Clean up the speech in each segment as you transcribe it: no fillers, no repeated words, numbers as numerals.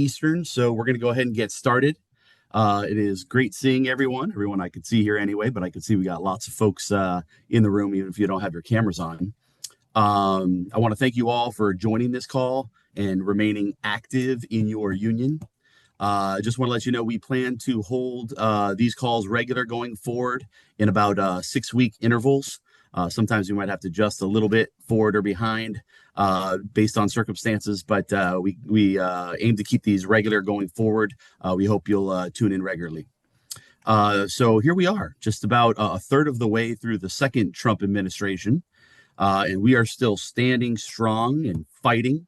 Eastern, so we're going to go ahead and get started. It is great seeing everyone I could see here anyway, but I could see we got lots of folks in the room, even if you don't have your cameras on. I want to thank you all for joining this call and remaining active in your union. I just want to let you know we plan to hold these calls regular going forward in about 6-week intervals. Sometimes we might have to adjust a little bit forward or behind based on circumstances, but we aim to keep these regular going forward. We hope you'll tune in regularly. So here we are, just about a third of the way through the second Trump administration, and we are still standing strong and fighting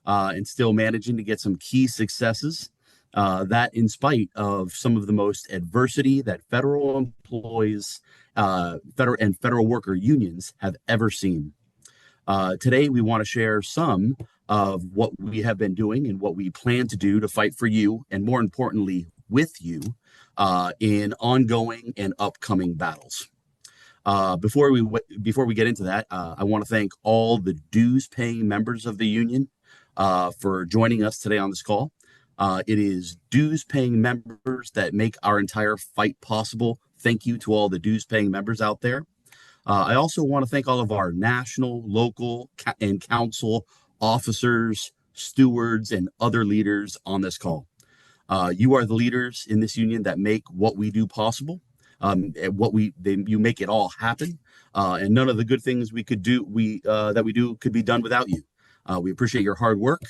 and still managing to get some key successes. That in spite of some of the most adversity that federal employees, federal worker unions have ever seen. Today, we want to share some of what we have been doing and what we plan to do to fight for you, and more importantly, with you in ongoing and upcoming battles. Before we get into that, I want to thank all the dues-paying members of the union for joining us today on this call. It is dues-paying members that make our entire fight possible. Thank you to all the dues-paying members out there. I also want to thank all of our national, local, and council officers, stewards, and other leaders on this call. You are the leaders in this union that make what we do possible. You make it all happen, and none of the good things we could do that we do could be done without you. We appreciate your hard work.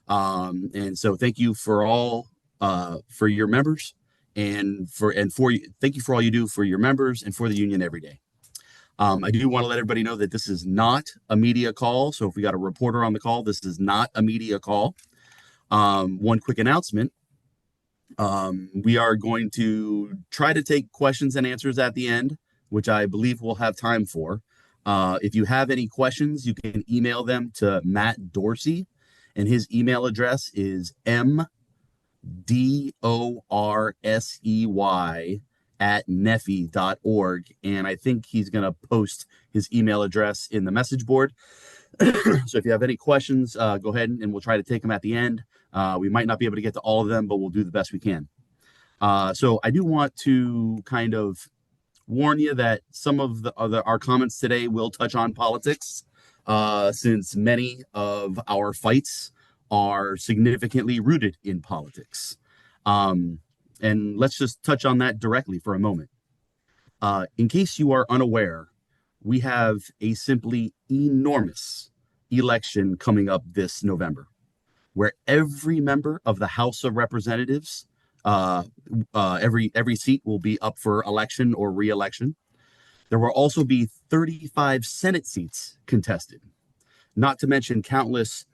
And so thank you for all for your members thank you for all you do for your members and for the union every day. I do want to let everybody know that this is not a media call. So if we got a reporter on the call, this is not a media call. One quick announcement. We are going to try to take questions and answers at the end, which I believe we'll have time for. If you have any questions, you can email them to Matt Dorsey. And his email address is mdorsey@neffe.org. And I think he's going to post his email address in the message board. So if you have any questions, go ahead and we'll try to take them at the end. We might not be able to get to all of them, but we'll do the best we can. So I do want to kind of warn you that some of our comments today will touch on politics. Since many of our fights are significantly rooted in politics. And let's just touch on that directly for a moment. In case you are unaware, we have a simply enormous election coming up this November, where every member of the House of Representatives, every seat will be up for election or re-election. There will also be 35 Senate seats contested, not to mention countless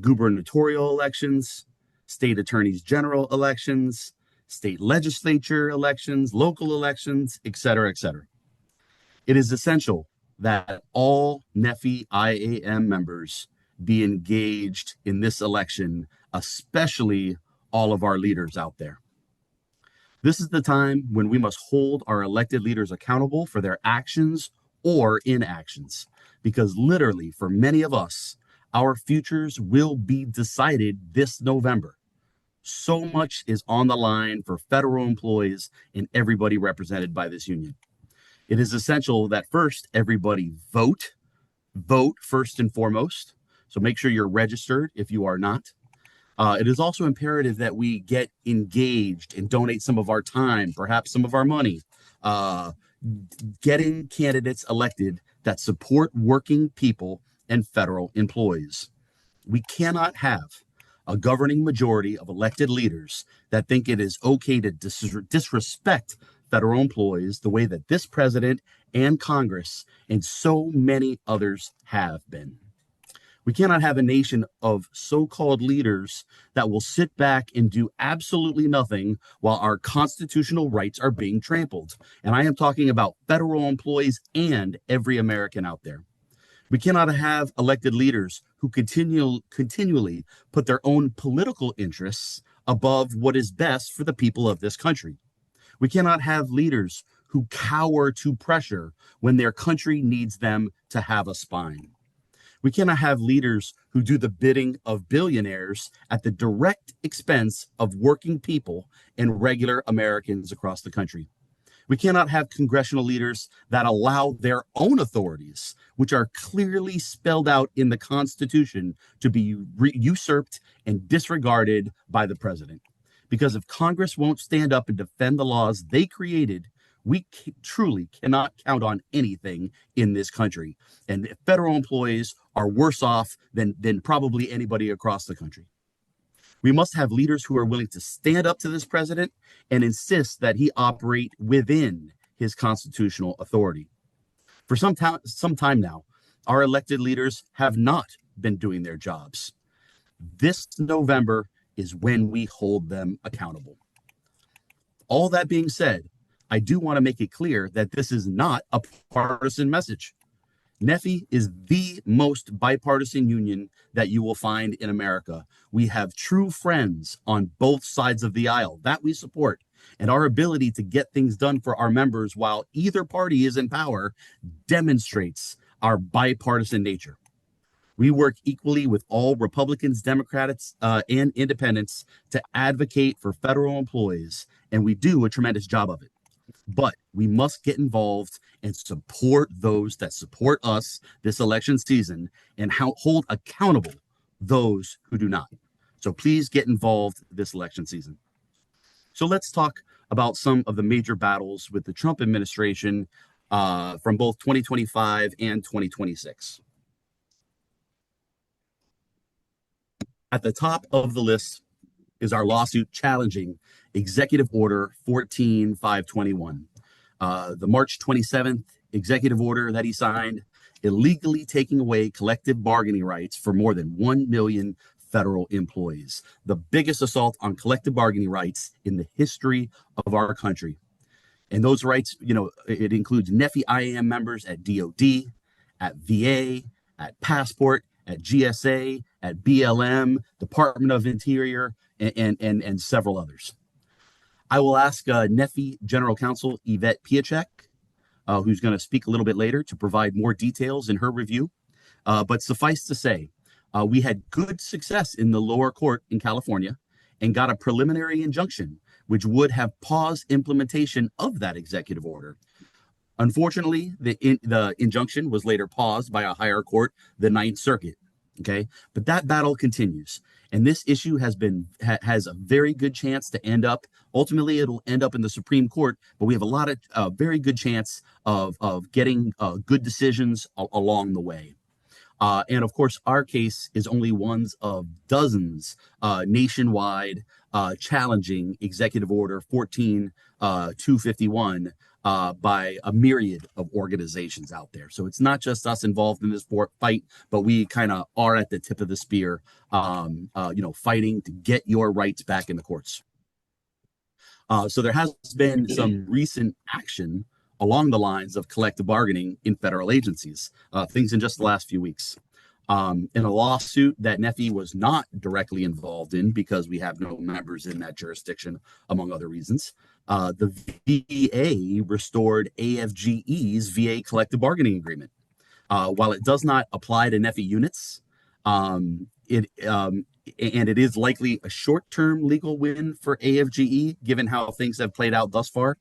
gubernatorial elections, state attorneys general elections, state legislature elections, local elections, et cetera, et cetera. It is essential that all NFFE IAM members be engaged in this election, especially all of our leaders out there. This is the time when we must hold our elected leaders accountable for their actions or inactions, because literally for many of us, our futures will be decided this November. So much is on the line for federal employees and everybody represented by this union. It is essential that first, everybody vote first and foremost. So make sure you're registered if you are not. It is also imperative that we get engaged and donate some of our time, perhaps some of our money, getting candidates elected that support working people and federal employees. We cannot have a governing majority of elected leaders that think it is okay to disrespect federal employees the way that this president and Congress and so many others have been. We cannot have a nation of so-called leaders that will sit back and do absolutely nothing while our constitutional rights are being trampled. And I am talking about federal employees and every American out there. We cannot have elected leaders who continually put their own political interests above what is best for the people of this country. We cannot have leaders who cower to pressure when their country needs them to have a spine. We cannot have leaders who do the bidding of billionaires at the direct expense of working people and regular Americans across the country. We cannot have congressional leaders that allow their own authorities, which are clearly spelled out in the Constitution, to be usurped and disregarded by the president. Because if Congress won't stand up and defend the laws they created, we truly cannot count on anything in this country. And federal employees are worse off than probably anybody across the country. We must have leaders who are willing to stand up to this president and insist that he operate within his constitutional authority. For some time now, our elected leaders have not been doing their jobs. This November is when we hold them accountable. All that being said, I do want to make it clear that this is not a partisan message. NFFE is the most bipartisan union that you will find in America. We have true friends on both sides of the aisle that we support, and our ability to get things done for our members while either party is in power demonstrates our bipartisan nature. We work equally with all Republicans, Democrats, and independents to advocate for federal employees, and we do a tremendous job of it. But we must get involved and support those that support us this election season and hold accountable those who do not. So please get involved this election season. So let's talk about some of the major battles with the Trump administration from both 2025 and 2026. At the top of the list is our lawsuit challenging Executive Order 14521, the March 27th executive order that he signed, illegally taking away collective bargaining rights for more than 1 million federal employees, the biggest assault on collective bargaining rights in the history of our country. And those rights, it includes NFFE IAM members at DOD, at VA, at Passport, at GSA, at BLM, Department of Interior, and several others. I will ask NFFE General Counsel Yvette Piacek, who's going to speak a little bit later, to provide more details in her review. But suffice to say, we had good success in the lower court in California and got a preliminary injunction, which would have paused implementation of that executive order. Unfortunately, the injunction was later paused by a higher court, the Ninth Circuit. Okay, but that battle continues, and this issue has a very good chance to end up. Ultimately, it'll end up in the Supreme Court, but we have a lot of very good chance of getting good decisions along the way. And of course, our case is only one of dozens nationwide challenging Executive Order 14251 by a myriad of organizations out there. So it's not just us involved in this fight, but we kind of are at the tip of the spear, fighting to get your rights back in the courts. So there has been some recent action along the lines of collective bargaining in federal agencies, things in just the last few weeks. In a lawsuit that NFFE was not directly involved in because we have no members in that jurisdiction, among other reasons, the VA restored AFGE's VA collective bargaining agreement. While it does not apply to NFFE units, it is likely a short-term legal win for AFGE, given how things have played out thus far.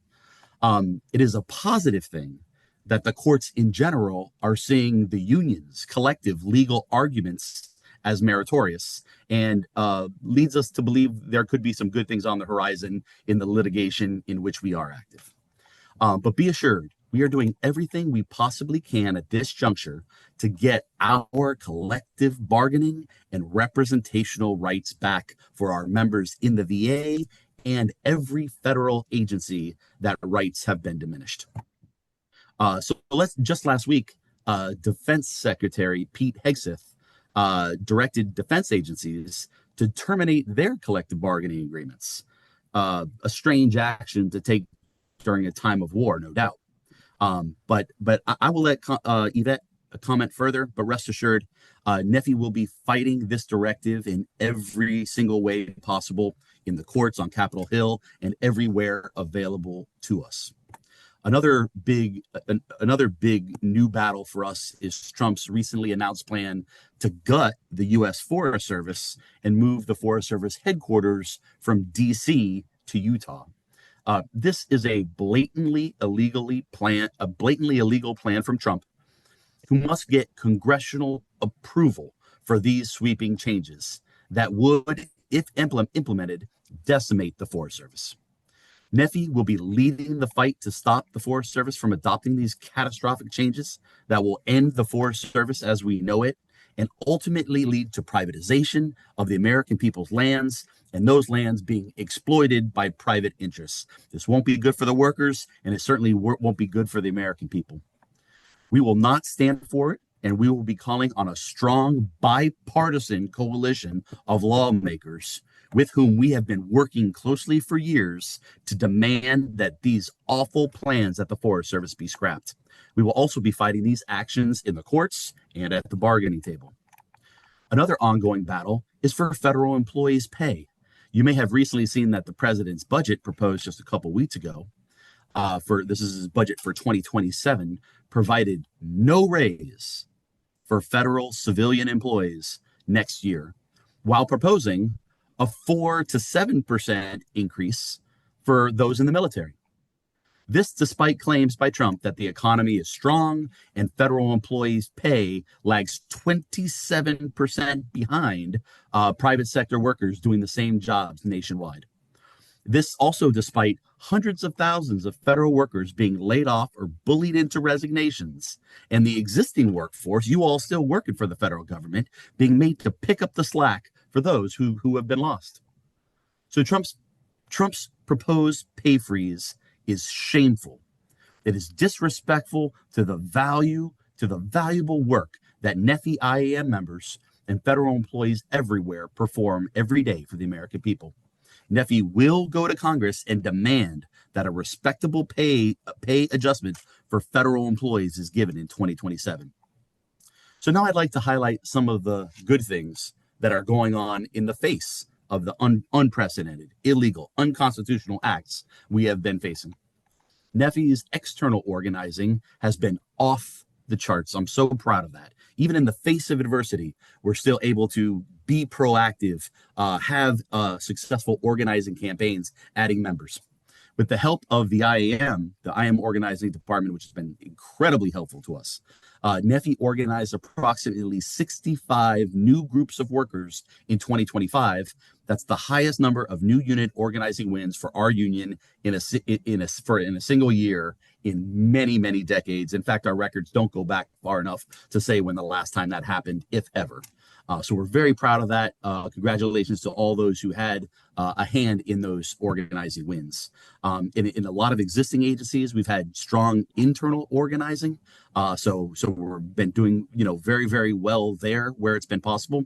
It is a positive thing that the courts in general are seeing the union's collective legal arguments as meritorious, and leads us to believe there could be some good things on the horizon in the litigation in which we are active. But be assured, we are doing everything we possibly can at this juncture to get our collective bargaining and representational rights back for our members in the VA and every federal agency that rights have been diminished. Just last week, Defense Secretary Pete Hegseth directed defense agencies to terminate their collective bargaining agreements. A strange action to take during a time of war, no doubt. But I will let Yvette comment further, but rest assured, NFFE will be fighting this directive in every single way possible in the courts, on Capitol Hill, and everywhere available to us. Another big new battle for us is Trump's recently announced plan to gut the U.S. Forest Service and move the Forest Service headquarters from D.C. to Utah. This is a blatantly illegal plan from Trump, who must get congressional approval for these sweeping changes that would, if implemented, decimate the Forest Service. NFFE will be leading the fight to stop the Forest Service from adopting these catastrophic changes that will end the Forest Service as we know it and ultimately lead to privatization of the American people's lands and those lands being exploited by private interests. This won't be good for the workers, and it certainly won't be good for the American people. We will not stand for it, and we will be calling on a strong bipartisan coalition of lawmakers with whom we have been working closely for years to demand that these awful plans at the Forest Service be scrapped. We will also be fighting these actions in the courts and at the bargaining table. Another ongoing battle is for federal employees' pay. You may have recently seen that the president's budget proposed just a couple weeks ago this is his budget for 2027, provided no raise for federal civilian employees next year, while proposing a 4 to 7% increase for those in the military. This despite claims by Trump that the economy is strong and federal employees' pay lags 27% behind private sector workers doing the same jobs nationwide. This also despite hundreds of thousands of federal workers being laid off or bullied into resignations, and the existing workforce, you all still working for the federal government, being made to pick up the slack for those who have been lost. So Trump's proposed pay freeze is shameful. It is disrespectful to the valuable work that NFFE IAM members and federal employees everywhere perform every day for the American people. NFFE will go to Congress and demand that a respectable pay adjustment for federal employees is given in 2027. So now I'd like to highlight some of the good things that are going on in the face of the unprecedented, illegal, unconstitutional acts we have been facing. NFFE's external organizing has been off the charts. I'm so proud of that. Even in the face of adversity, we're still able to be proactive, have successful organizing campaigns, adding members. With the help of the IAM organizing department, which has been incredibly helpful to us, NFFE organized approximately 65 new groups of workers in 2025. That's the highest number of new unit organizing wins for our union in a single year in many decades. In fact, our records don't go back far enough to say when the last time that happened, if ever. So we're very proud of that. Congratulations to all those who had a hand in those organizing wins. In a lot of existing agencies, we've had strong internal organizing. So we've been doing very well there where it's been possible.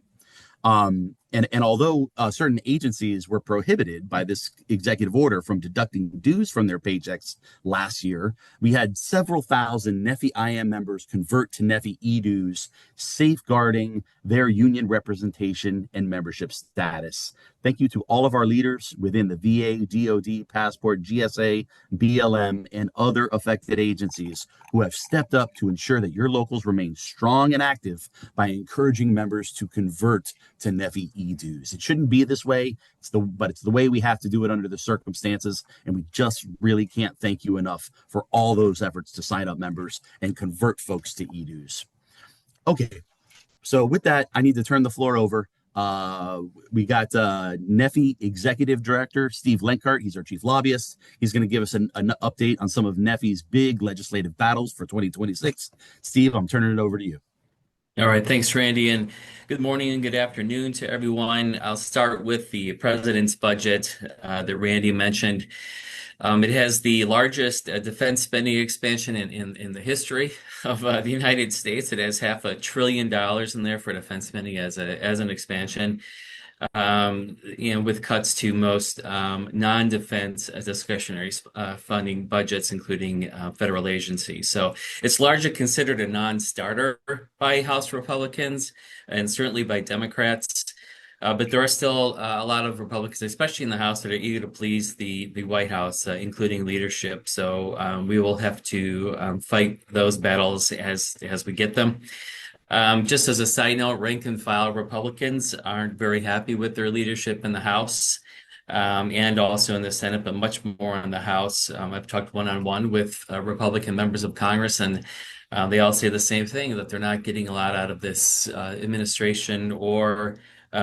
And although certain agencies were prohibited by this executive order from deducting dues from their paychecks last year, we had several thousand NFFE IM members convert to NFFE e-dues, safeguarding their union representation and membership status. Thank you to all of our leaders within the VA, DoD, Passport, GSA, BLM, and other affected agencies who have stepped up to ensure that your locals remain strong and active by encouraging members to convert to NFFE e-dues. It shouldn't be this way, but it's the way we have to do it under the circumstances, and we just really can't thank you enough for all those efforts to sign up members and convert folks to e-dues. Okay, so with that, I need to turn the floor over. We got NFFE Executive Director Steve Lenkart. He's our chief lobbyist. He's going to give us an update on some of NFFE's big legislative battles for 2026. Steve, I'm turning it over to you. All right, thanks, Randy, and good morning and good afternoon to everyone. I'll start with the president's budget that Randy mentioned. It has the largest defense spending expansion in the history of the United States. It has $500 billion in there for defense spending as an expansion. With cuts to most non-defense discretionary funding budgets, including federal agencies. So it's largely considered a non-starter by House Republicans and certainly by Democrats. But there are still a lot of Republicans, especially in the House, that are eager to please the White House, including leadership. So we will have to fight those battles as we get them. Just as a side note, rank and file Republicans aren't very happy with their leadership in the House, and also in the Senate, but much more in the House. I've talked one-on-one with Republican members of Congress, and they all say the same thing, that they're not getting a lot out of this administration or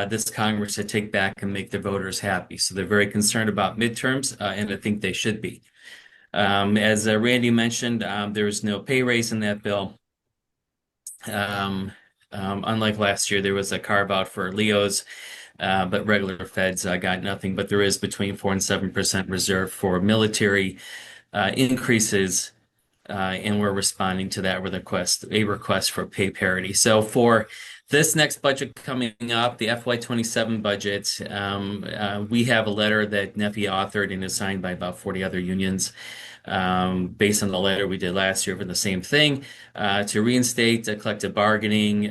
this Congress to take back and make their voters happy. So they're very concerned about midterms, and I think they should be. As Randy mentioned, there is no pay raise in that bill. Um, Unlike last year, there was a carve out for Leos, but regular feds got nothing. But there is between 4 and 7% reserved for military increases, and we're responding to that with a request for pay parity. So for this next budget coming up, the FY27 budget, we have a letter that NFFE authored and is signed by about 40 other unions. Based on the letter we did last year for the same thing, to reinstate collective bargaining.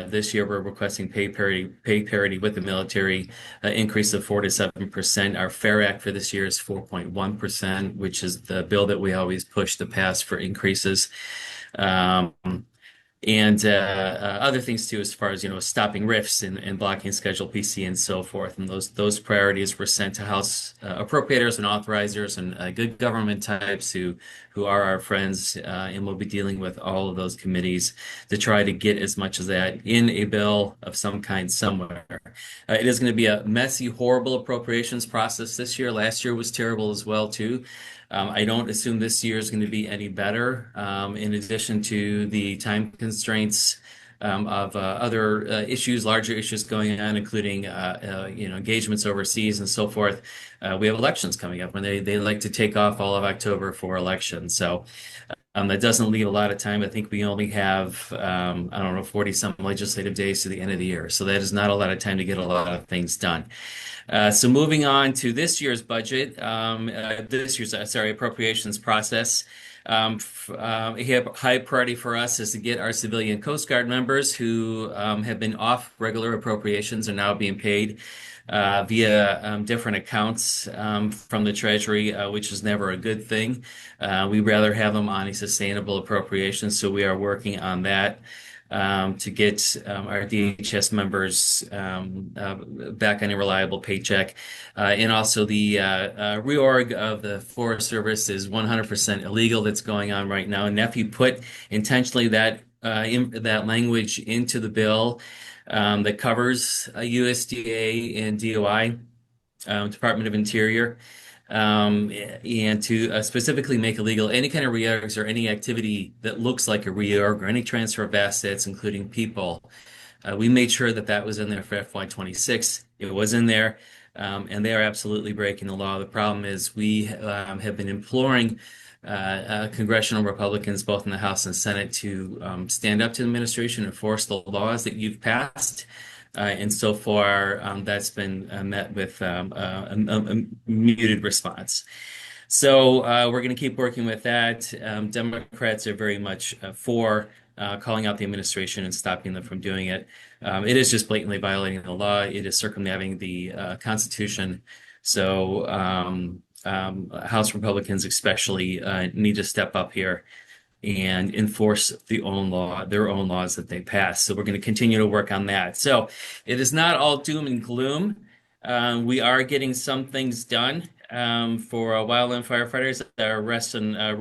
This year we're requesting pay parity with the military, increase of 4 to 7%. Our FAIR Act for this year is 4.1%, which is the bill that we always push to pass for increases. Um, and other things too, as far as stopping rifts and blocking Schedule PC and so forth. And those priorities were sent to House appropriators and authorizers and good government types who are our friends, and we'll be dealing with all of those committees to try to get as much of that in a bill of some kind somewhere. It is going to be a messy, horrible appropriations process this year. Last year was terrible as well too. I don't assume this year is going to be any better. In addition to the time constraints of other issues, larger issues going on, including engagements overseas and so forth. We have elections coming up, and they like to take off all of October for elections. So that doesn't leave a lot of time. I think we only have I don't know, 40 some legislative days to the end of the year. So that is not a lot of time to get a lot of things done. So moving on to this year's budget, appropriations process. A high priority for us is to get our civilian Coast Guard members who have been off regular appropriations are now being paid via different accounts from the Treasury, which is never a good thing. We'd rather have them on a sustainable appropriation, so we are working on that to get our DHS members back on a reliable paycheck. And also the reorg of the Forest Service is 100% illegal that's going on right now. And NFFE put intentionally that language into the bill that covers USDA and DOI, Department of Interior, and to specifically make illegal any kind of reorgs or any activity that looks like a reorg or any transfer of assets, including people. We made sure that that was in there for FY26. It was in there, and they are absolutely breaking the law. The problem is we have been imploring congressional Republicans, both in the House and Senate, to stand up to the administration and enforce the laws that you've passed. And so far, that's been met with a muted response. So we're going to keep working with that. Democrats are very much for calling out the administration and stopping them from doing it. It is just blatantly violating the law. It is circumventing the Constitution. So House Republicans especially need to step up here and enforce their own laws that they pass. So we're going to continue to work on that. So it is not all doom and gloom. We are getting some things done for wildland firefighters. Our rest and a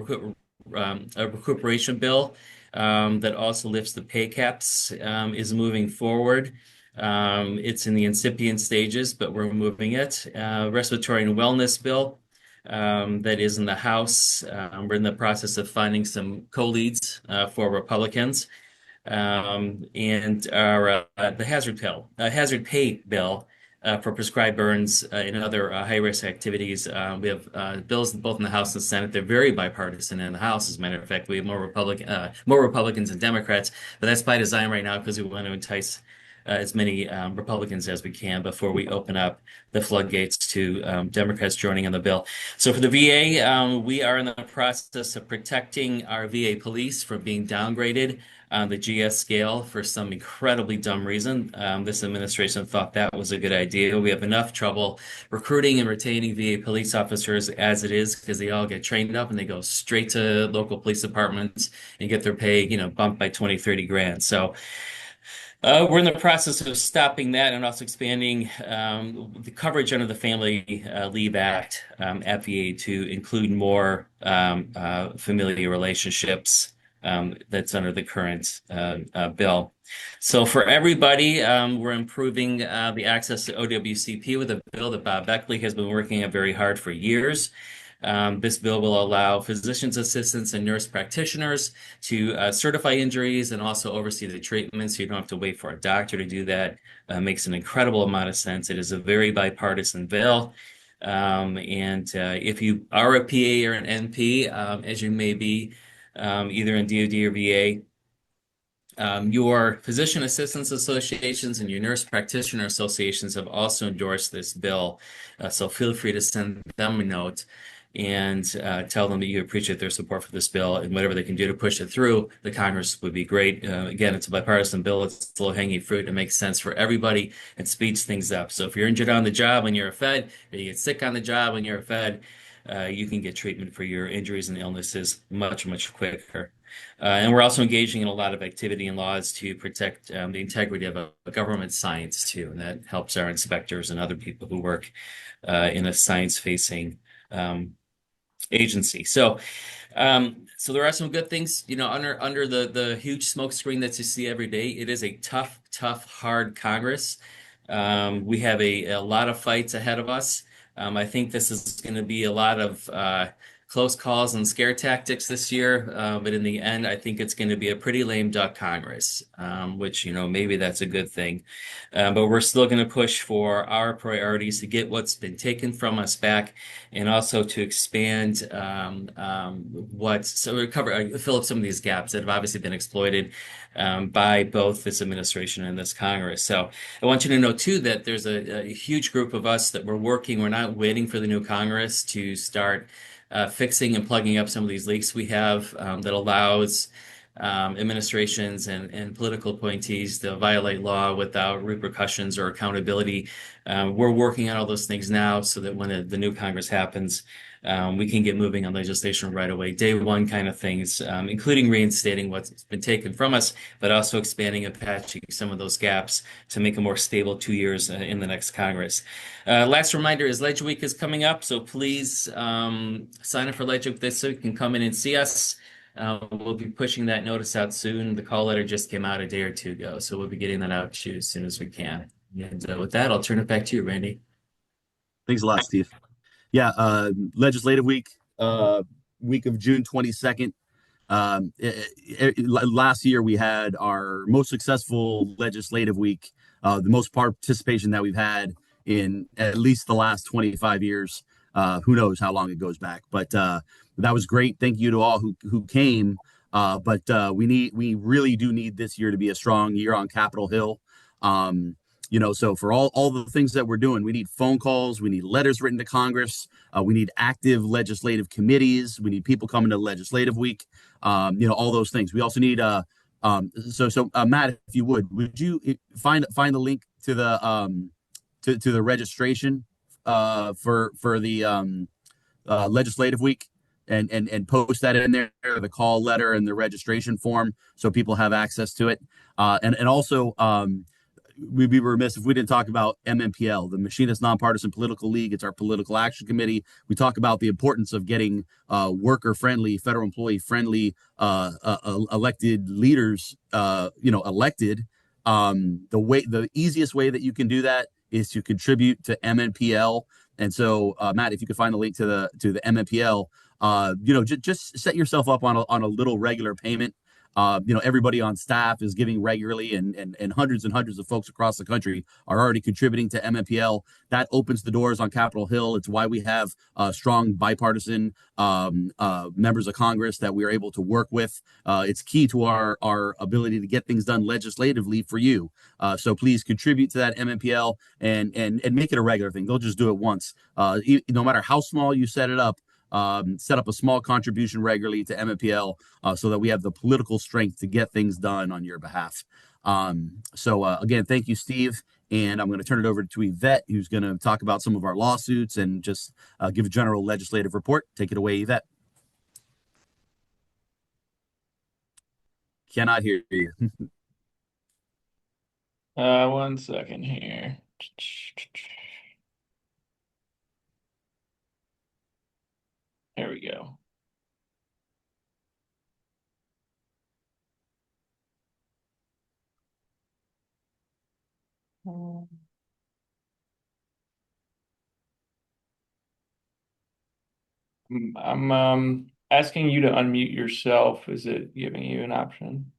recuperation bill that also lifts the pay caps is moving forward. It's in the incipient stages, but we're moving it. Respiratory and wellness bill that is in the House. We're in the process of finding some co-leads for Republicans, and our the hazard pay bill for prescribed burns and other high-risk activities. We have bills both in the House and Senate. They're very bipartisan in the House. As a matter of fact, we have more Republicans and Democrats, but that's by design right now because we want to entice as many Republicans as we can before we open up the floodgates to Democrats joining on the bill. So for the VA, we are in the process of protecting our VA police from being downgraded on the GS scale for some incredibly dumb reason. This administration thought that was a good idea. We have enough trouble recruiting and retaining VA police officers as it is because they all get trained up and they go straight to local police departments and get their pay, bumped by 20, 30 grand. So we're in the process of stopping that and also expanding the coverage under the Family Leave Act at VA to include more familial relationships that's under the current bill. So for everybody, we're improving the access to OWCP with a bill that Bob Beckley has been working on very hard for years. This bill will allow physician's assistants and nurse practitioners to certify injuries and also oversee the treatment, so you don't have to wait for a doctor to do that. Makes an incredible amount of sense. It is a very bipartisan bill. And if you are a PA or an NP, as you may be, either in DoD or VA, your physician assistants associations and your nurse practitioner associations have also endorsed this bill. So feel free to send them a note and tell them that you appreciate their support for this bill and whatever they can do to push it through the Congress would be great. Again, it's a bipartisan bill. It's low-hanging fruit. It makes sense for everybody. It speeds things up. So if you're injured on the job when you're a Fed, or you get sick on the job when you're a Fed, you can get treatment for your injuries and illnesses much, much quicker. And we're also engaging in a lot of activity and laws to protect the integrity of a government science too. And that helps our inspectors and other people who work in a science-facing agency. So there are some good things, under the huge smoke screen that you see every day. It is a tough, hard Congress. We have a lot of fights ahead of us. I think this is going to be a lot of close calls and scare tactics this year. But in the end, I think it's going to be a pretty lame duck Congress, which, maybe that's a good thing. But we're still going to push for our priorities to get what's been taken from us back and also to expand fill up some of these gaps that have obviously been exploited by both this administration and this Congress. So I want you to know, too, that there's a huge group of us that we're working. We're not waiting for the new Congress to start fixing and plugging up some of these leaks we have that allows administrations and political appointees to violate law without repercussions or accountability. We're working on all those things now so that when the new Congress happens, we can get moving on legislation right away, day one kind of things, including reinstating what's been taken from us, but also expanding and patching some of those gaps to make a more stable 2 years in the next Congress. Last reminder is Ledger Week is coming up, so please sign up for Ledger Week so you can come in and see us. We'll be pushing that notice out soon. The call letter just came out a day or two ago, so we'll be getting that out to you as soon as we can. And with that, I'll turn it back to you, Randy. Thanks a lot, Steve. Yeah, legislative week, week of June 22nd. Last year we had our most successful legislative week, the most participation that we've had in at least the last 25 years. Who knows how long it goes back, but that was great. Thank you to all who came. But we really do need this year to be a strong year on Capitol Hill. So for all the things that we're doing, we need phone calls, we need letters written to Congress, we need active legislative committees, we need people coming to legislative week, all those things. We also need Matt, if you would you find the link to the registration for the legislative week and post that in there, the call letter and the registration form, so people have access to it, and also we'd be remiss if we didn't talk about MNPL, the Machinist Nonpartisan Political League. It's our political action committee. We talk about the importance of getting worker-friendly, federal employee-friendly elected leaders, elected. The easiest way that you can do that is to contribute to MNPL. And so, Matt, if you could find the link to the MNPL, just set yourself up on a little regular payment. Everybody on staff is giving regularly, and hundreds and hundreds of folks across the country are already contributing to MMPL. That opens the doors on Capitol Hill. It's why we have strong bipartisan members of Congress that we are able to work with. It's key to our ability to get things done legislatively for you. So please contribute to that MMPL and make it a regular thing. They'll just do it once. No matter how small you set it up, set up a small contribution regularly to MMPL so that we have the political strength to get things done on your behalf. Again, thank you, Steve. And I'm going to turn it over to Yvette, who's going to talk about some of our lawsuits and just give a general legislative report. Take it away, Yvette. Cannot hear you. 1 second here. There we go. I'm asking you to unmute yourself. Is it giving you an option?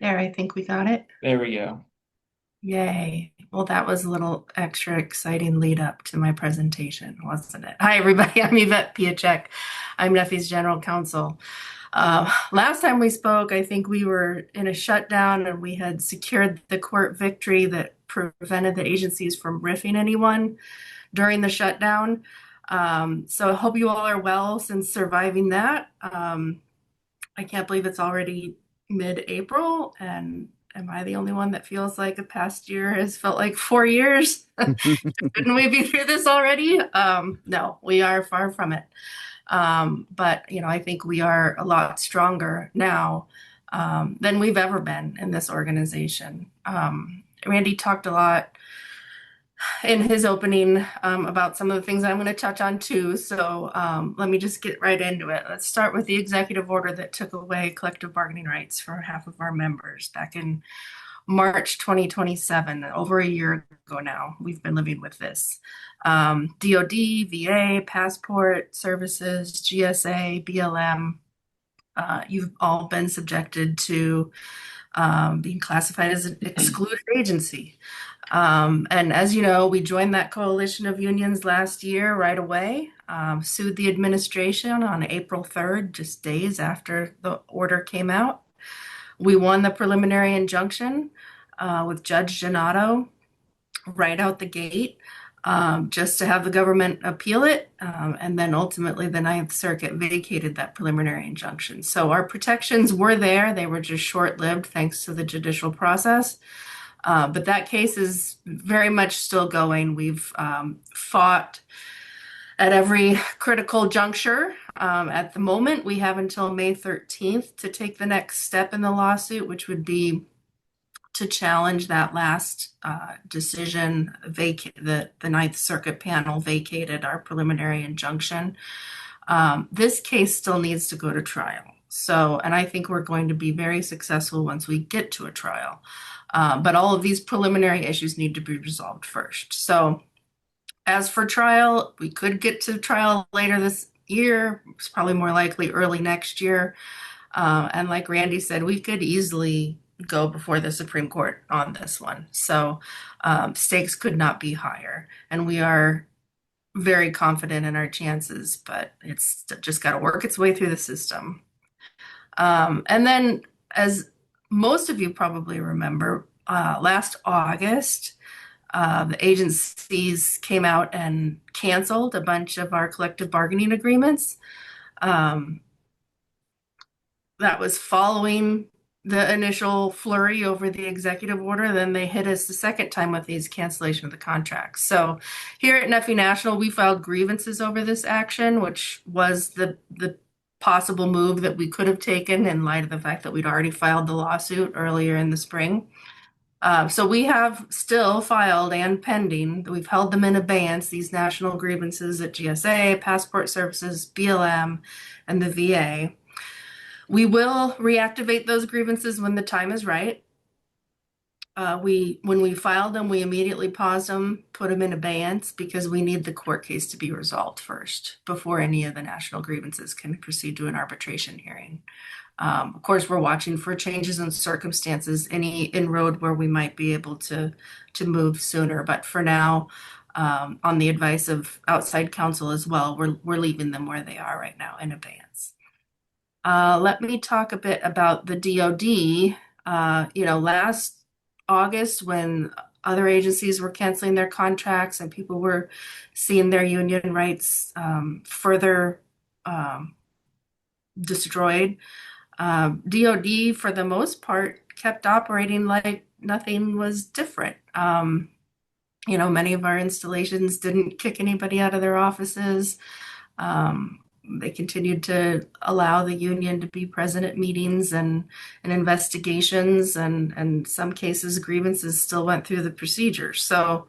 There, I think we got it. There we go. Yay. Well, that was a little extra exciting lead up to my presentation, wasn't it? Hi, everybody. I'm Yvette Piacek. I'm NFFE's General Counsel. Last time we spoke, I think we were in a shutdown and we had secured the court victory that prevented the agencies from riffing anyone during the shutdown. So I hope you all are well since surviving that. I can't believe it's already mid-April, and am I the only one that feels like the past year has felt like 4 years? Couldn't we be through this already? No, we are far from it. But I think we are a lot stronger now than we've ever been in this organization. Randy talked a lot in his opening about some of the things I'm going to touch on too. So let me just get right into it. Let's start with the executive order that took away collective bargaining rights for half of our members back in March 2027, over a year ago now. We've been living with this. DOD, VA, passport services, GSA, BLM, you've all been subjected to being classified as an excluded agency. And as you know, we joined that coalition of unions last year right away, sued the administration on April 3rd, just days after the order came out. We won the preliminary injunction with Judge Donato right out the gate, just to have the government appeal it. And then ultimately the Ninth Circuit vacated that preliminary injunction. So our protections were there. They were just short-lived thanks to the judicial process. But that case is very much still going. We've fought at every critical juncture. At the moment, we have until May 13th to take the next step in the lawsuit, which would be to challenge that last decision. The Ninth Circuit panel vacated our preliminary injunction. This case still needs to go to trial. And I think we're going to be very successful once we get to a trial. But all of these preliminary issues need to be resolved first. So as for trial, we could get to trial later this year. It's probably more likely early next year. And like Randy said, we could easily go before the Supreme Court on this one. So stakes could not be higher. And we are very confident in our chances, but it's just got to work its way through the system. And then, as most of you probably remember, last August, the agencies came out and canceled a bunch of our collective bargaining agreements. That was following the initial flurry over the executive order. Then they hit us the second time with these cancellation of the contracts. So here at NFFE National, we filed grievances over this action, which was the possible move that we could have taken in light of the fact that we'd already filed the lawsuit earlier in the spring. So we have still filed and pending, we've held them in abeyance, these national grievances at GSA, Passport Services, BLM, and the VA. We will reactivate those grievances when the time is right. When we filed them, we immediately paused them, put them in abeyance because we need the court case to be resolved first before any of the national grievances can proceed to an arbitration hearing. Of course, we're watching for changes in circumstances, any inroad where we might be able to move sooner. But for now, on the advice of outside counsel as well, we're leaving them where they are right now in abeyance. Let me talk a bit about the DoD. Last August, when other agencies were canceling their contracts and people were seeing their union rights further destroyed, DoD, for the most part, kept operating like nothing was different. Many of our installations didn't kick anybody out of their offices. They continued to allow the union to be present at meetings and investigations, and in some cases, grievances still went through the procedure. So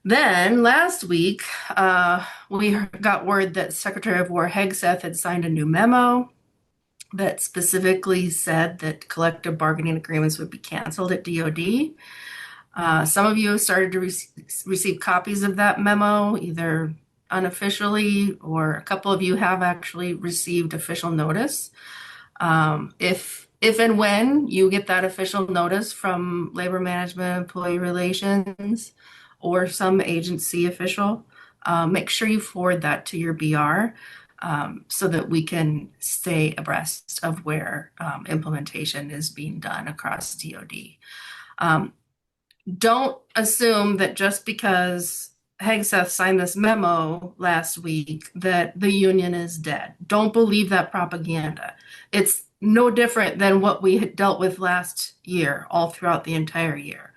then last week, we got word that Secretary of War Hegseth had signed a new memo that specifically said that collective bargaining agreements would be canceled at DoD. Some of you have started to receive copies of that memo, either unofficially, or a couple of you have actually received official notice. If and when you get that official notice from Labor Management, Employee Relations, or some agency official, make sure you forward that to your BR so that we can stay abreast of where implementation is being done across DoD. Don't assume that just because Hegseth signed this memo last week that the union is dead. Don't believe that propaganda. It's no different than what we had dealt with last year, all throughout the entire year.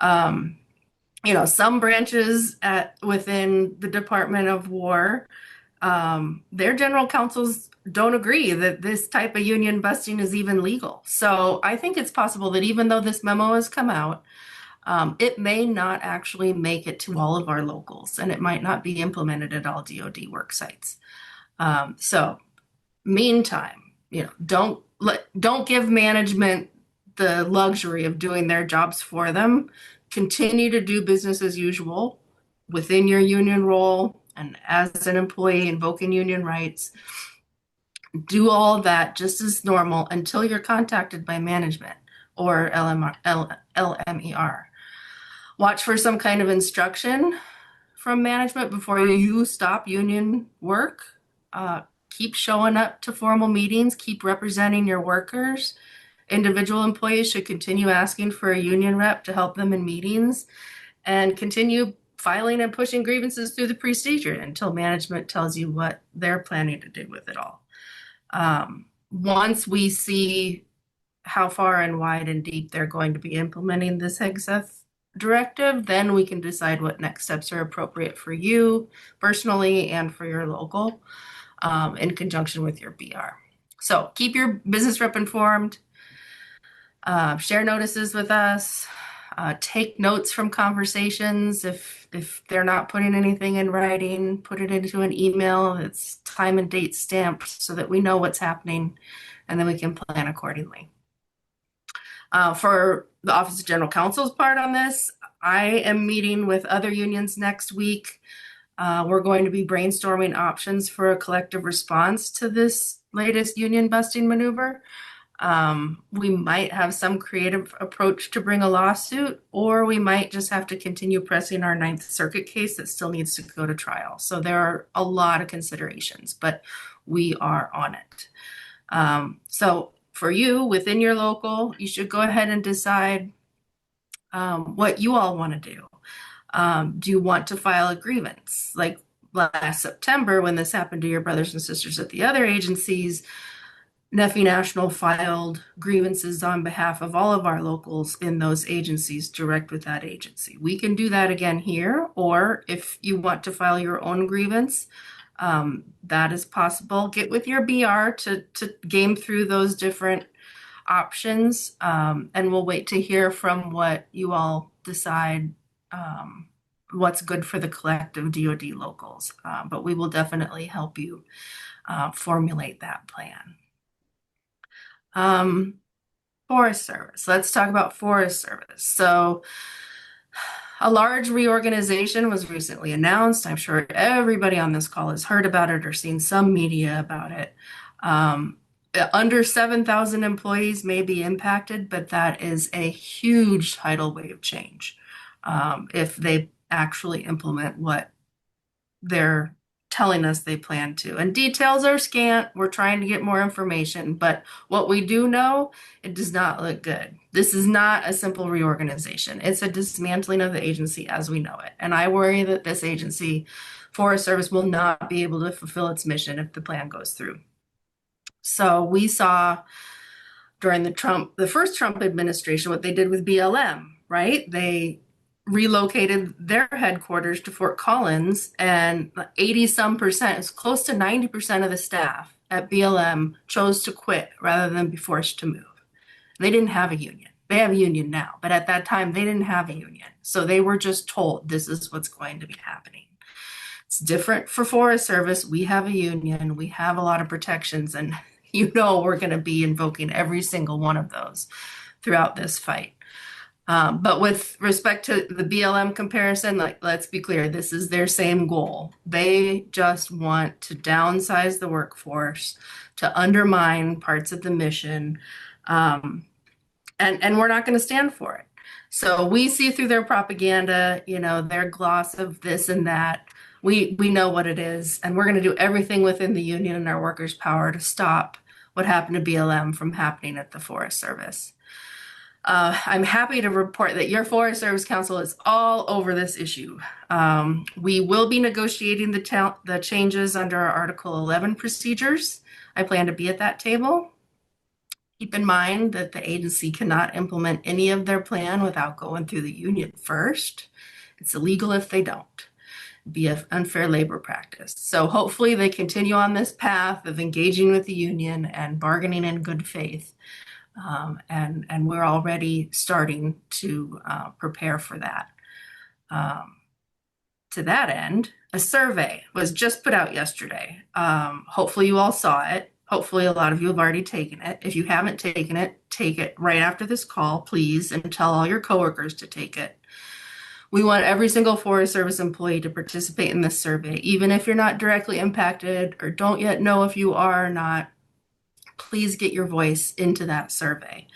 Some branches within the Department of War, their general counsels don't agree that this type of union busting is even legal. So I think it's possible that even though this memo has come out, it may not actually make it to all of our locals, and it might not be implemented at all DoD work sites. So meantime, don't give management the luxury of doing their jobs for them. Continue to do business as usual within your union role and as an employee invoking union rights. Do all that just as normal until you're contacted by management or LMER. Watch for some kind of instruction from management before you stop union work. Keep showing up to formal meetings. Keep representing your workers. Individual employees should continue asking for a union rep to help them in meetings, and continue filing and pushing grievances through the procedure until management tells you what they're planning to do with it all. Once we see how far and wide and deep they're going to be implementing this Hegseth directive, then we can decide what next steps are appropriate for you personally and for your local in conjunction with your BR. So keep your business rep informed, share notices with us, take notes from conversations. If they're not putting anything in writing, put it into an email that's time and date stamped so that we know what's happening, and then we can plan accordingly. For the Office of General Counsel's part on this, I am meeting with other unions next week. We're going to be brainstorming options for a collective response to this latest union busting maneuver. We might have some creative approach to bring a lawsuit, or we might just have to continue pressing our Ninth Circuit case that still needs to go to trial. So there are a lot of considerations, but we are on it. So for you within your local, you should go ahead and decide what you all want to do. Do you want to file a grievance? Like last September, when this happened to your brothers and sisters at the other agencies, NFFE National filed grievances on behalf of all of our locals in those agencies direct with that agency. We can do that again here, or if you want to file your own grievance, that is possible. Get with your BR to game through those different options, and we'll wait to hear from what you all decide what's good for the collective DoD locals. But we will definitely help you formulate that plan. Forest Service. Let's talk about Forest Service. So a large reorganization was recently announced. I'm sure everybody on this call has heard about it or seen some media about it. Under 7,000 employees may be impacted, but that is a huge tidal wave change if they actually implement what they're telling us they plan to. And details are scant. We're trying to get more information, but what we do know, it does not look good. This is not a simple reorganization. It's a dismantling of the agency as we know it. And I worry that this agency, Forest Service, will not be able to fulfill its mission if the plan goes through. So we saw during the first Trump administration, what they did with BLM, right? They relocated their headquarters to Fort Collins, and 80% it's close to 90% of the staff at BLM chose to quit rather than be forced to move. They didn't have a union. They have a union now, but at that time they didn't have a union. So they were just told this is what's going to be happening. It's different for Forest Service. We have a union. We have a lot of protections, and we're going to be invoking every single one of those throughout this fight. But with respect to the BLM comparison, let's be clear, this is their same goal. They just want to downsize the workforce, to undermine parts of the mission, and we're not going to stand for it. So we see through their propaganda, their gloss of this and that. We know what it is, and we're going to do everything within the union and our workers' power to stop what happened to BLM from happening at the Forest Service. I'm happy to report that your Forest Service Council is all over this issue. We will be negotiating the changes under our Article 11 procedures. I plan to be at that table. Keep in mind that the agency cannot implement any of their plan without going through the union first. It's illegal if they don't. It'd be an unfair labor practice. So hopefully they continue on this path of engaging with the union and bargaining in good faith. And we're already starting to prepare for that. To that end, a survey was just put out yesterday. Hopefully you all saw it. Hopefully a lot of you have already taken it. If you haven't taken it, take it right after this call, please, and tell all your coworkers to take it. We want every single Forest Service employee to participate in this survey, even if you're not directly impacted or don't yet know if you are or not. Please get your voice into that survey.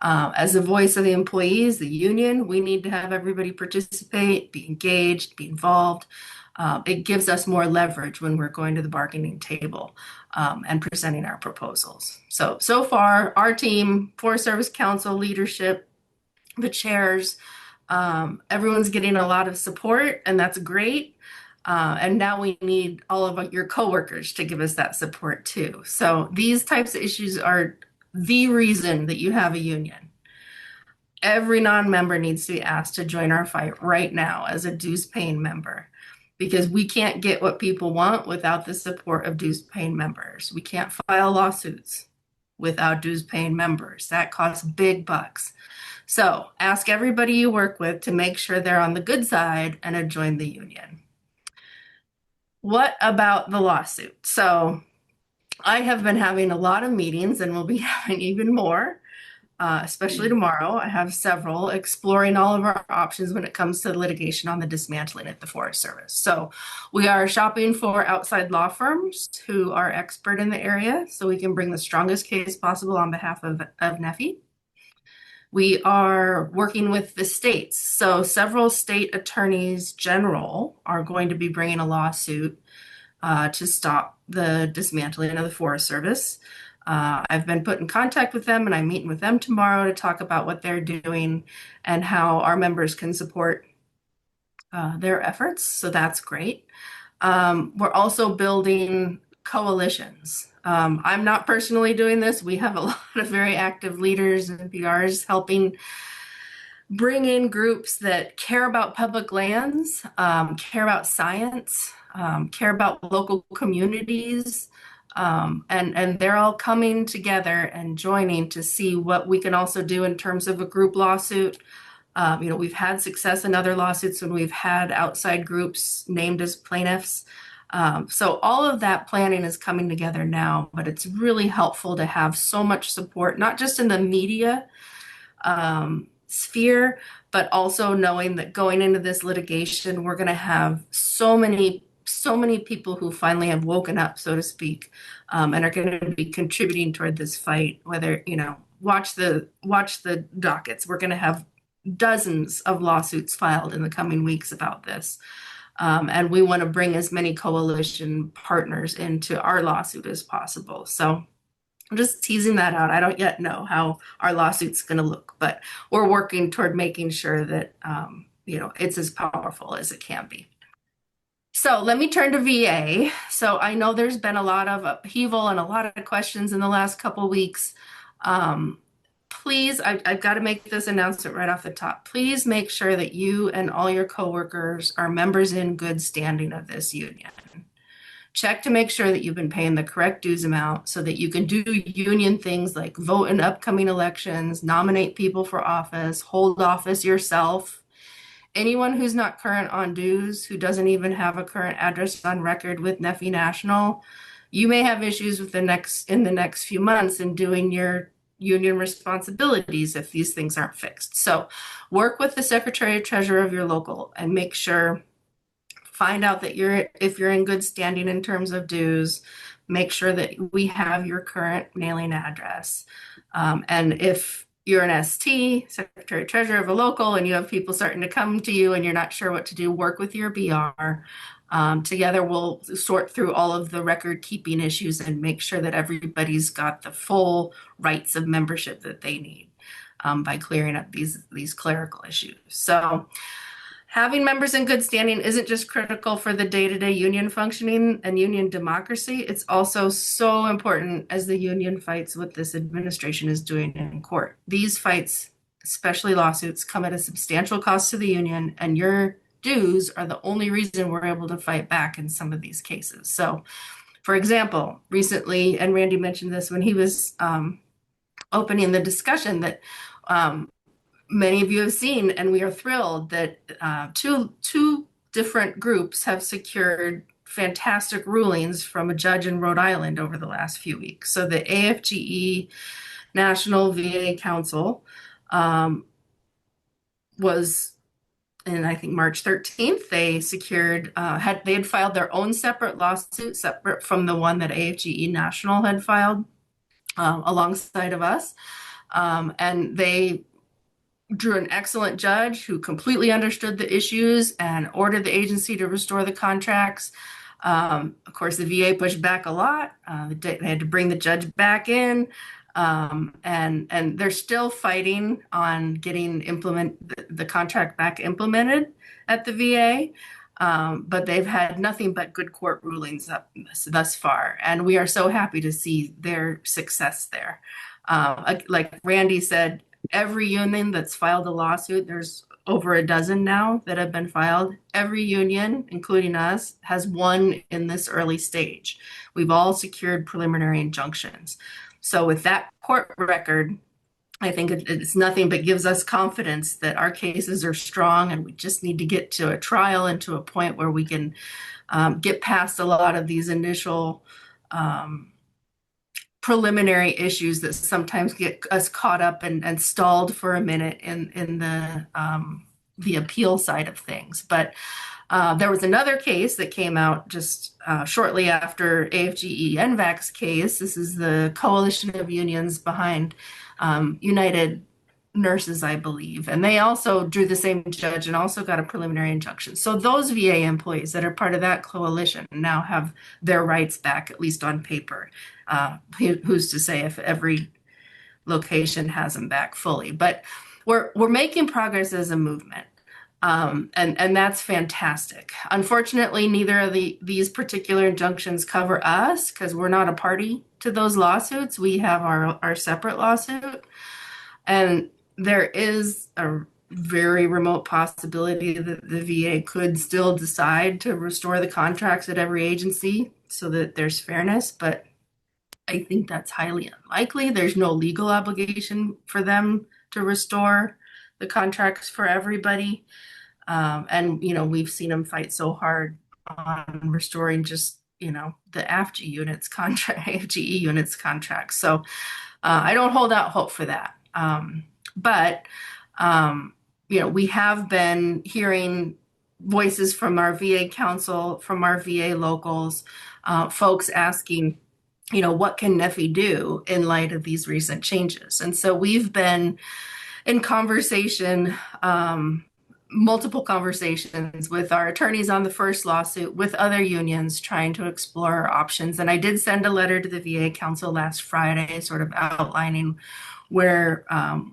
As the voice of the employees, the union, we need to have everybody participate, be engaged, be involved. It gives us more leverage when we're going to the bargaining table and presenting our proposals. So far, our team, Forest Service Council leadership, the chairs, everyone's getting a lot of support, and that's great. And now we need all of your coworkers to give us that support too. So these types of issues are the reason that you have a union. Every non-member needs to be asked to join our fight right now as a dues-paying member, because we can't get what people want without the support of dues-paying members. We can't file lawsuits without dues-paying members. That costs big bucks. So ask everybody you work with to make sure they're on the good side and to join the union. What about the lawsuit? So I have been having a lot of meetings and will be having even more, especially tomorrow. I have several exploring all of our options when it comes to litigation on the dismantling at the Forest Service. So we are shopping for outside law firms who are expert in the area so we can bring the strongest case possible on behalf of NFFE. We are working with the states. So several state attorneys general are going to be bringing a lawsuit to stop the dismantling of the Forest Service. I've been put in contact with them, and I'm meeting with them tomorrow to talk about what they're doing and how our members can support their efforts. So that's great. We're also building coalitions. I'm not personally doing this. We have a lot of very active leaders and PRs helping bring in groups that care about public lands, care about science, care about local communities, and they're all coming together and joining to see what we can also do in terms of a group lawsuit. We've had success in other lawsuits when we've had outside groups named as plaintiffs. So all of that planning is coming together now, but it's really helpful to have so much support, not just in the media sphere, but also knowing that going into this litigation, we're going to have so many people who finally have woken up, so to speak, and are going to be contributing toward this fight. Whether, watch the dockets. We're going to have dozens of lawsuits filed in the coming weeks about this. And we want to bring as many coalition partners into our lawsuit as possible. So I'm just teasing that out. I don't yet know how our lawsuit's going to look, but we're working toward making sure that, it's as powerful as it can be. So let me turn to VA. So I know there's been a lot of upheaval and a lot of questions in the last couple of weeks. Please, I've got to make this announcement right off the top. Please make sure that you and all your coworkers are members in good standing of this union. Check to make sure that you've been paying the correct dues amount so that you can do union things like vote in upcoming elections, nominate people for office, hold office yourself. Anyone who's not current on dues, who doesn't even have a current address on record with NFFE National, you may have issues with in the next few months in doing your union responsibilities if these things aren't fixed. So work with the Secretary of Treasurer of your local and make sure, find out that if you're in good standing in terms of dues, make sure that we have your current mailing address. And if you're an ST, Secretary Treasurer of a local, and you have people starting to come to you and you're not sure what to do, work with your BR. Together we'll sort through all of the record keeping issues and make sure that everybody's got the full rights of membership that they need by clearing up these clerical issues. So having members in good standing isn't just critical for the day-to-day union functioning and union democracy. It's also so important as the union fights what this administration is doing in court. These fights, especially lawsuits, come at a substantial cost to the union, and your dues are the only reason we're able to fight back in some of these cases. So, for example, recently, and Randy mentioned this when he was opening the discussion, that many of you have seen, and we are thrilled that two different groups have secured fantastic rulings from a judge in Rhode Island over the last few weeks. So the AFGE National VA Council was, in I think March 13th, they secured, they had filed their own separate lawsuit, separate from the one that AFGE National had filed alongside of us. And they drew an excellent judge who completely understood the issues and ordered the agency to restore the contracts. Of course, the VA pushed back a lot. They had to bring the judge back in, and they're still fighting on getting the contract back implemented at the VA. But they've had nothing but good court rulings thus far, and we are so happy to see their success there. Like Randy said, every union that's filed a lawsuit, there's over a dozen now that have been filed. Every union, including us, has won in this early stage. We've all secured preliminary injunctions. So with that court record, I think it's nothing but gives us confidence that our cases are strong, and we just need to get to a trial and to a point where we can get past a lot of these initial preliminary issues that sometimes get us caught up and stalled for a minute in the appeal side of things. But there was another case that came out just shortly after AFGE NVAC's case. This is the coalition of unions behind United Nurses, I believe. And they also drew the same judge and also got a preliminary injunction. So those VA employees that are part of that coalition now have their rights back, at least on paper. Who's to say if every location has them back fully? But we're making progress as a movement. And that's fantastic. Unfortunately, neither of these particular injunctions cover us because we're not a party to those lawsuits. We have our separate lawsuit. And there is a very remote possibility that the VA could still decide to restore the contracts at every agency so that there's fairness, but I think that's highly unlikely. There's no legal obligation for them to restore the contracts for everybody. And, we've seen them fight so hard on restoring just, the AFGE units contract, AFGE units contracts. So I don't hold out hope for that. But we have been hearing voices from our VA council, from our VA locals, folks asking, what can NFFE do in light of these recent changes? And so we've been in conversation, multiple conversations with our attorneys on the first lawsuit, with other unions, trying to explore options. And I did send a letter to the VA council last Friday, sort of outlining where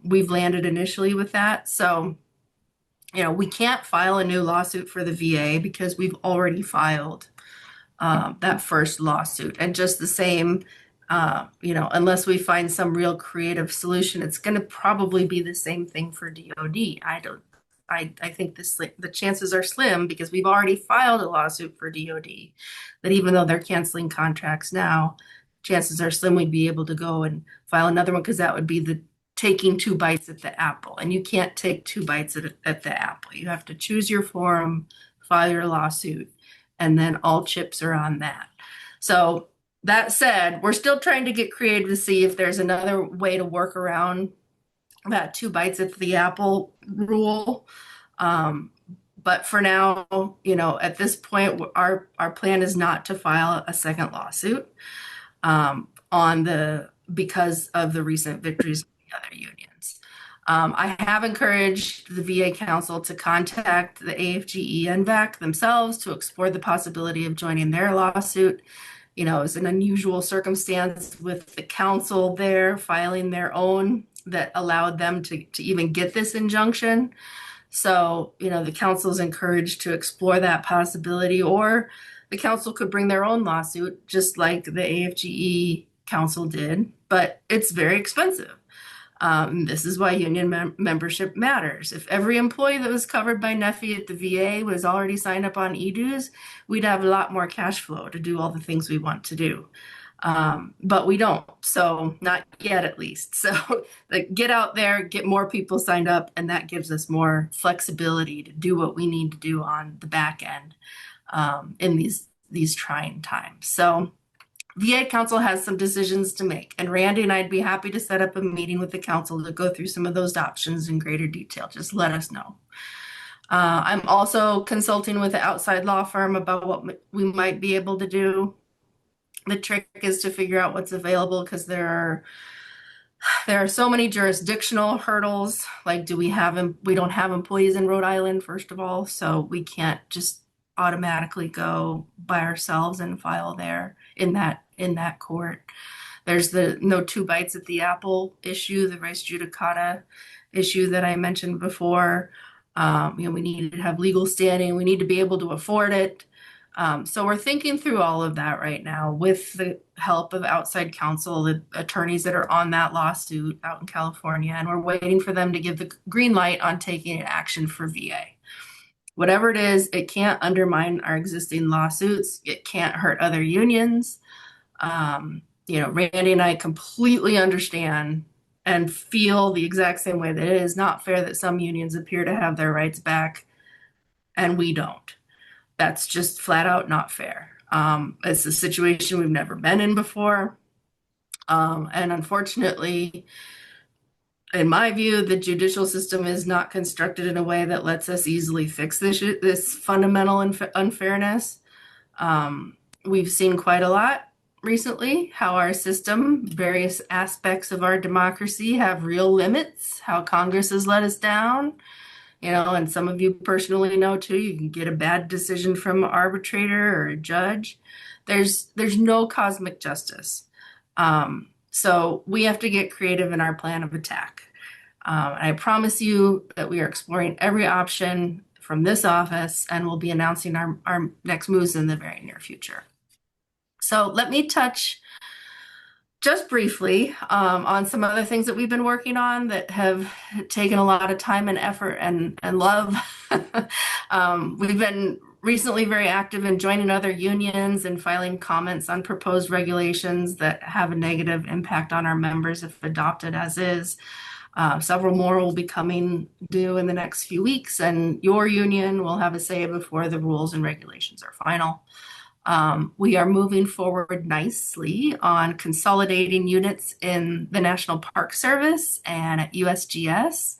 we've landed initially with that. So, we can't file a new lawsuit for the VA because we've already filed that first lawsuit. And just the same, unless we find some real creative solution, it's going to probably be the same thing for DOD. I think the chances are slim, because we've already filed a lawsuit for DOD, that even though they're canceling contracts now, chances are slim we'd be able to go and file another one, because that would be the taking two bites at the apple. And you can't take two bites at the apple. You have to choose your forum, file your lawsuit, and then all chips are on that. So that said, we're still trying to get creative to see if there's another way to work around that two bites at the apple rule. But for now, at this point, our plan is not to file a second lawsuit because of the recent victories of the other unions. I have encouraged the VA council to contact the AFGE and VAC themselves to explore the possibility of joining their lawsuit. It's an unusual circumstance with the council there filing their own that allowed them to even get this injunction. So, the council is encouraged to explore that possibility, or the council could bring their own lawsuit, just like the AFGE council did, but it's very expensive. This is why union membership matters. If every employee that was covered by NFFE at the VA was already signed up on e-dues, we'd have a lot more cash flow to do all the things we want to do. But we don't, so not yet at least. So get out there, get more people signed up, and that gives us more flexibility to do what we need to do on the back end in these trying times. So VA council has some decisions to make, and Randy and I'd be happy to set up a meeting with the council to go through some of those options in greater detail. Just let us know. I'm also consulting with an outside law firm about what we might be able to do. The trick is to figure out what's available, because there are so many jurisdictional hurdles. Like, we don't have employees in Rhode Island, first of all, so we can't just automatically go by ourselves and file there in that court. There's the no two bites at the apple issue, the res judicata issue that I mentioned before. We need to have legal standing. We need to be able to afford it. So we're thinking through all of that right now with the help of outside counsel, the attorneys that are on that lawsuit out in California, and we're waiting for them to give the green light on taking action for VA. Whatever it is, it can't undermine our existing lawsuits. It can't hurt other unions. Randy and I completely understand and feel the exact same way, that it is not fair that some unions appear to have their rights back and we don't. That's just flat out not fair. It's a situation we've never been in before. And unfortunately, in my view, the judicial system is not constructed in a way that lets us easily fix this fundamental unfairness. We've seen quite a lot recently, how our system, various aspects of our democracy, have real limits, how Congress has let us down. And some of you personally know too, you can get a bad decision from an arbitrator or a judge. There's no cosmic justice. So we have to get creative in our plan of attack. I promise you that we are exploring every option from this office, and we'll be announcing our next moves in the very near future. So let me touch just briefly on some other things that we've been working on that have taken a lot of time and effort and love. We've been recently very active in joining other unions and filing comments on proposed regulations that have a negative impact on our members if adopted as is. Several more will be coming due in the next few weeks, and your union will have a say before the rules and regulations are final. We are moving forward nicely on consolidating units in the National Park Service and at USGS.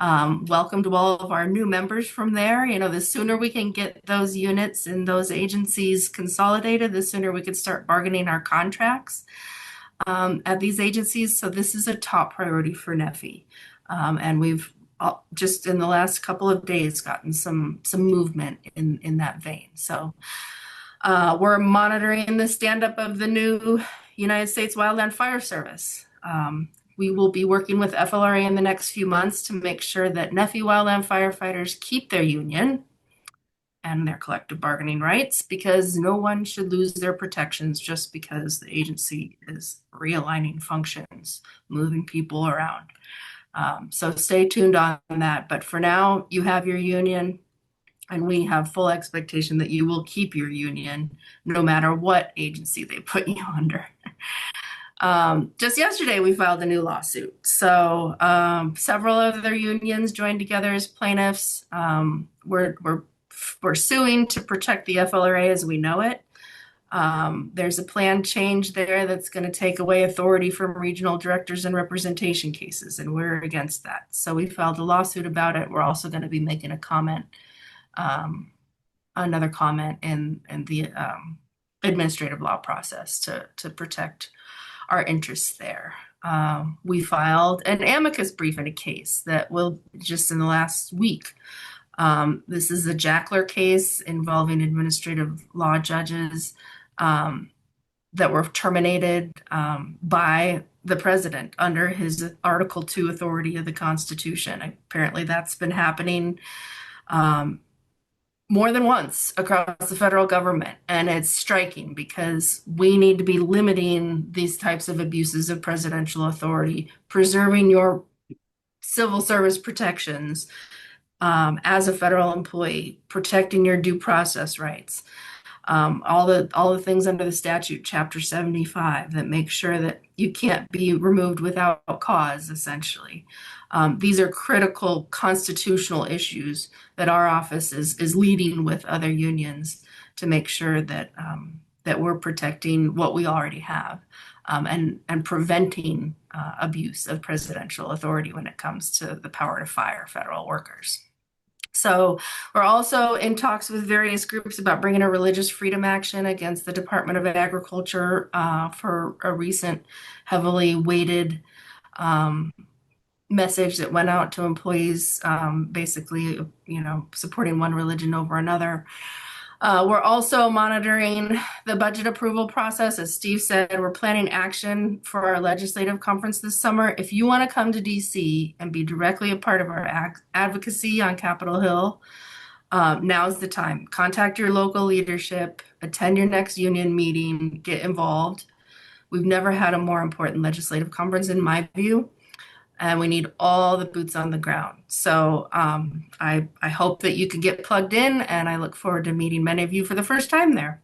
Welcome to all of our new members from there. You know, the sooner we can get those units and those agencies consolidated, the sooner we can start bargaining our contracts at these agencies. So this is a top priority for NFFE. And we've just in the last couple of days gotten some movement in that vein. So we're monitoring the stand-up of the new United States Wildland Fire Service. We will be working with FLRA in the next few months to make sure that NFFE wildland firefighters keep their union and their collective bargaining rights, because no one should lose their protections just because the agency is realigning functions, moving people around. So stay tuned on that. But for now, you have your union, and we have full expectation that you will keep your union no matter what agency they put you under. Just yesterday, we filed a new lawsuit. So several other unions joined together as plaintiffs. We're suing to protect the FLRA as we know it. There's a planned change there that's going to take away authority from regional directors in representation cases, and we're against that. So we filed a lawsuit about it. We're also going to be making a comment, another comment in the administrative law process to protect our interests there. We filed an amicus brief in a case that will just in the last week. This is a Jackler case involving administrative law judges that were terminated by the president under his Article 2 authority of the Constitution. Apparently that's been happening more than once across the federal government. And it's striking because we need to be limiting these types of abuses of presidential authority, preserving your civil service protections as a federal employee, protecting your due process rights, all the things under the statute, Chapter 75, that make sure that you can't be removed without cause, essentially. These are critical constitutional issues that our office is leading with other unions to make sure that that we're protecting what we already have and preventing abuse of presidential authority when it comes to the power to fire federal workers. So we're also in talks with various groups about bringing a religious freedom action against the Department of Agriculture for a recent heavily weighted message that went out to employees, basically, supporting one religion over another. We're also monitoring the budget approval process. As Steve said, we're planning action for our legislative conference this summer. If you want to come to DC and be directly a part of our advocacy on Capitol Hill, now's the time. Contact your local leadership, attend your next union meeting, get involved. We've never had a more important legislative conference in my view, and we need all the boots on the ground. So I hope that you can get plugged in, and I look forward to meeting many of you for the first time there.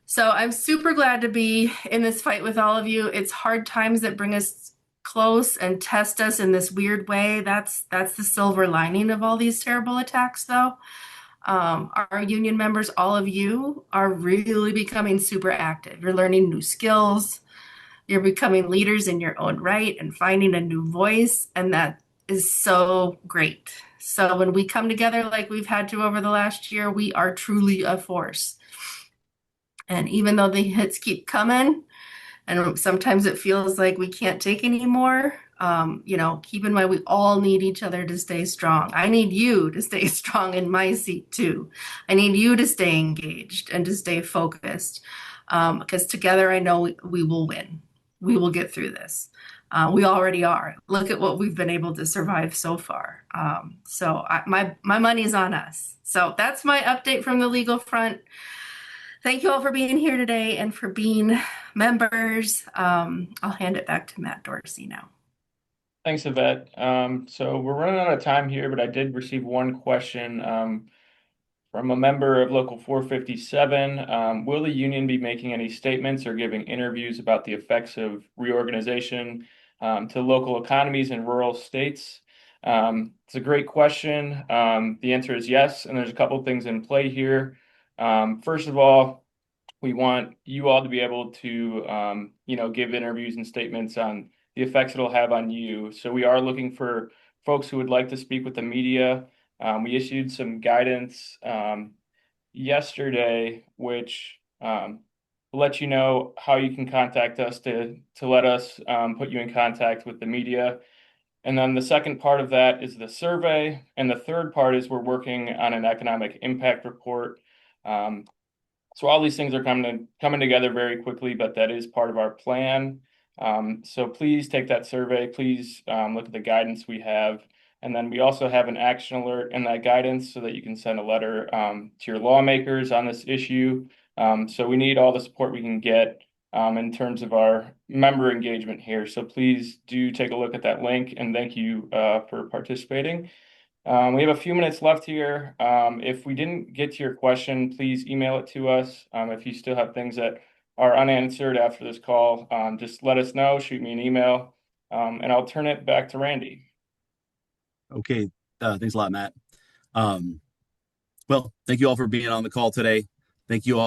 So I'm super glad to be in this fight with all of you. It's hard times that bring us close and test us in this weird way. That's the silver lining of all these terrible attacks, though. Our union members, all of you, are really becoming super active. You're learning new skills. You're becoming leaders in your own right and finding a new voice, and that is so great. So when we come together like we've had to over the last year, we are truly a force. And even though the hits keep coming, and sometimes it feels like we can't take anymore, keep in mind we all need each other to stay strong. I need you to stay strong in my seat too. I need you to stay engaged and to stay focused, because together I know we will win. We will get through this. We already are. Look at what we've been able to survive so far. My money's on us. So that's my update from the legal front. Thank you all for being here today and for being members. I'll hand it back to Matt Dorsey now. Thanks, Yvette. So we're running out of time here, but I did receive one question from a member of Local 457. Will the union be making any statements or giving interviews about the effects of reorganization to local economies in rural states? It's a great question. The answer is yes, and there's a couple things in play here. First of all, we want you all to be able to, give interviews and statements on the effects it'll have on you. So we are looking for folks who would like to speak with the media. We issued some guidance yesterday, which will let you know how you can contact us to let us put you in contact with the media. And then the second part of that is the survey. And the third part is we're working on an economic impact report. So all these things are coming together very quickly, but that is part of our plan. So please take that survey. Please look at the guidance we have. And then we also have an action alert in that guidance so that you can send a letter to your lawmakers on this issue. So we need all the support we can get in terms of our member engagement here. So please do take a look at that link, and thank you for participating. We have a few minutes left here. If we didn't get to your question, please email it to us. If you still have things that are unanswered after this call, just let us know, shoot me an email, and I'll turn it back to Randy. Okay. Thanks a lot, Matt. Well, thank you all for being on the call today. Thank you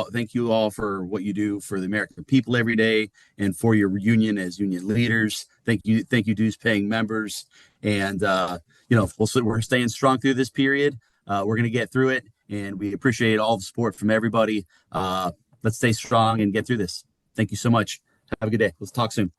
all for what you do for the American people every day and for your union as union leaders. Thank you, dues paying members. And we're staying strong through this period. We're gonna get through it, and we appreciate all the support from everybody. Let's stay strong and get through this. Thank you so much. Have a good day. Let's talk soon.